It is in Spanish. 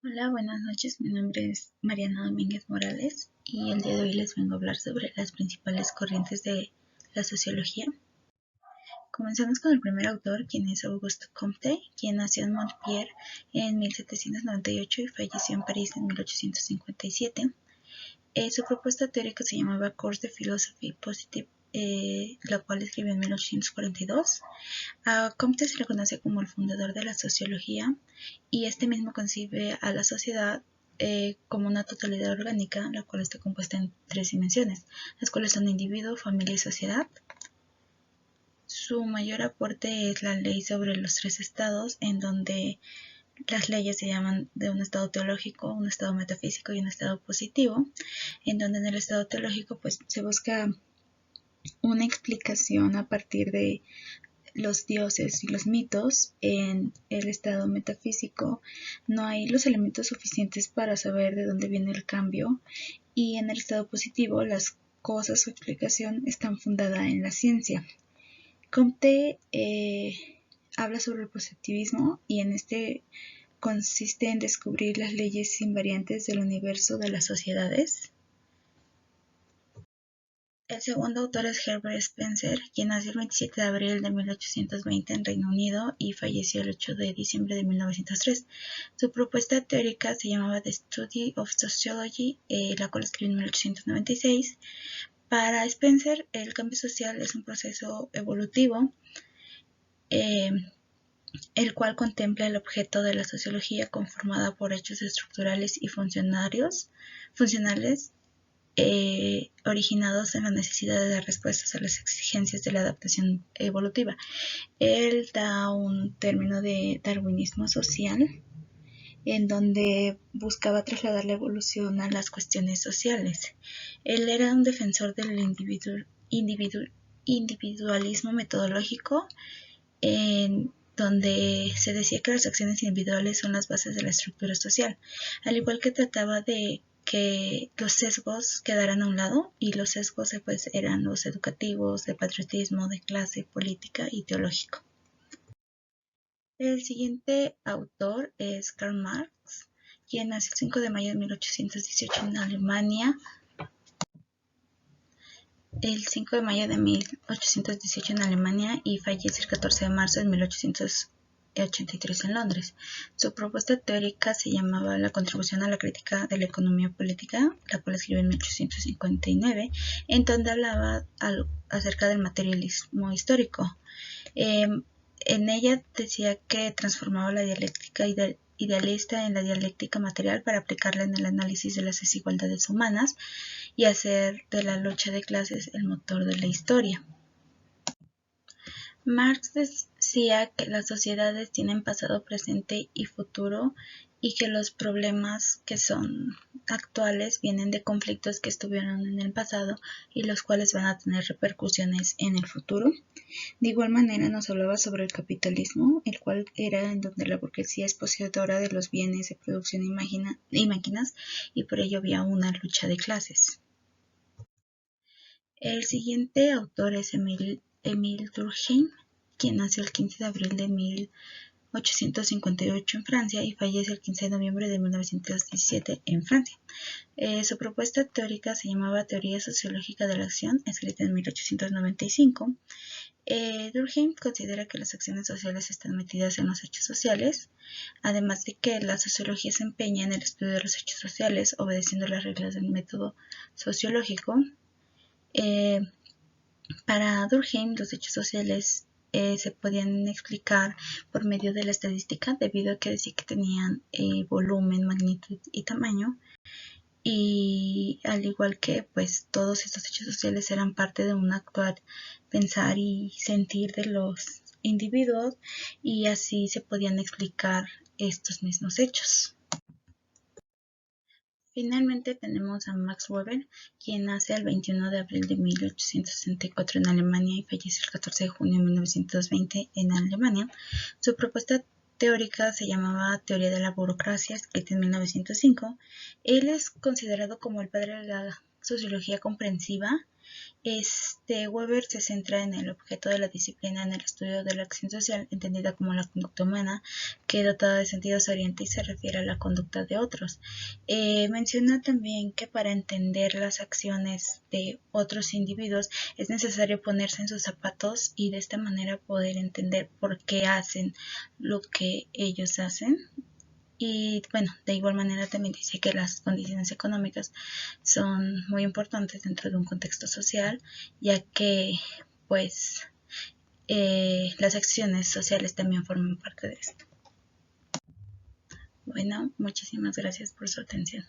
Hola, buenas noches. Mi nombre es Mariana Domínguez Morales y el día de hoy les vengo a hablar sobre las principales corrientes de la sociología. Comenzamos con el primer autor, quien es Auguste Comte, quien nació en Montpellier en 1798 y falleció en París en 1857. Su propuesta teórica se llamaba Cours de Philosophie Positive, la cual escribió en 1842. A Comte se le conoce como el fundador de la sociología y este mismo concibe a la sociedad como una totalidad orgánica, la cual está compuesta en tres dimensiones, las cuales son individuo, familia y sociedad. Su mayor aporte es la ley sobre los tres estados, en donde las leyes se llaman de un estado teológico, un estado metafísico y un estado positivo, en donde en el estado teológico pues se busca una explicación a partir de los dioses y los mitos. En el estado metafísico no hay los elementos suficientes para saber de dónde viene el cambio, y en el estado positivo las cosas o explicación están fundadas en la ciencia. Comte habla sobre el positivismo y en este consiste en descubrir las leyes invariantes del universo de las sociedades. El segundo autor es Herbert Spencer, quien nació el 27 de abril de 1820 en Reino Unido y falleció el 8 de diciembre de 1903. Su propuesta teórica se llamaba The Study of Sociology, la cual escribió en 1896. Para Spencer, el cambio social es un proceso evolutivo, el cual contempla el objeto de la sociología conformada por hechos estructurales y funcionales originados en la necesidad de dar respuestas a las exigencias de la adaptación evolutiva. Él da un término de darwinismo social, en donde buscaba trasladar la evolución a las cuestiones sociales. Él era un defensor del individualismo metodológico, en donde se decía que las acciones individuales son las bases de la estructura social, al igual que trataba de que los sesgos quedaran a un lado, y los sesgos pues eran los educativos, de patriotismo, de clase, política y teológico. El siguiente autor es Karl Marx, quien nació el 5 de mayo de 1818 en Alemania. El 5 de mayo de 1818 en Alemania y fallece el 14 de marzo de 1883 en Londres. Su propuesta teórica se llamaba La contribución a la crítica de la economía política, la cual escribió en 1859, en donde hablaba acerca del materialismo histórico. En ella decía que transformaba la dialéctica idealista en la dialéctica material para aplicarla en el análisis de las desigualdades humanas y hacer de la lucha de clases el motor de la historia. Marx decía que las sociedades tienen pasado, presente y futuro, y que los problemas que son actuales vienen de conflictos que estuvieron en el pasado y los cuales van a tener repercusiones en el futuro. De igual manera nos hablaba sobre el capitalismo, el cual era en donde la burguesía es poseedora de los bienes de producción y máquinas, y por ello había una lucha de clases. El siguiente autor es Émile Durkheim, quien nació el 15 de abril de 1858 en Francia y fallece el 15 de noviembre de 1917 en Francia. Su propuesta teórica se llamaba Teoría Sociológica de la Acción, escrita en 1895. Durkheim considera que las acciones sociales están metidas en los hechos sociales, además de que la sociología se empeña en el estudio de los hechos sociales obedeciendo las reglas del método sociológico. Para Durkheim, los hechos sociales se podían explicar por medio de la estadística, debido a que decía que tenían volumen, magnitud y tamaño, y al igual que pues todos estos hechos sociales eran parte de un actuar, pensar y sentir de los individuos, y así se podían explicar estos mismos hechos. Finalmente tenemos a Max Weber, quien nace el 21 de abril de 1864 en Alemania y fallece el 14 de junio de 1920 en Alemania. Su propuesta teórica se llamaba Teoría de la Burocracia, escrita en 1905. Él es considerado como el padre de la sociología comprensiva, Weber se centra en el objeto de la disciplina en el estudio de la acción social, entendida como la conducta humana, que dotada de sentido se orienta y se refiere a la conducta de otros. Menciona también que para entender las acciones de otros individuos es necesario ponerse en sus zapatos y de esta manera poder entender por qué hacen lo que ellos hacen. Y bueno, de igual manera también dice que las condiciones económicas son muy importantes dentro de un contexto social, ya que pues las acciones sociales también forman parte de esto. Bueno, muchísimas gracias por su atención.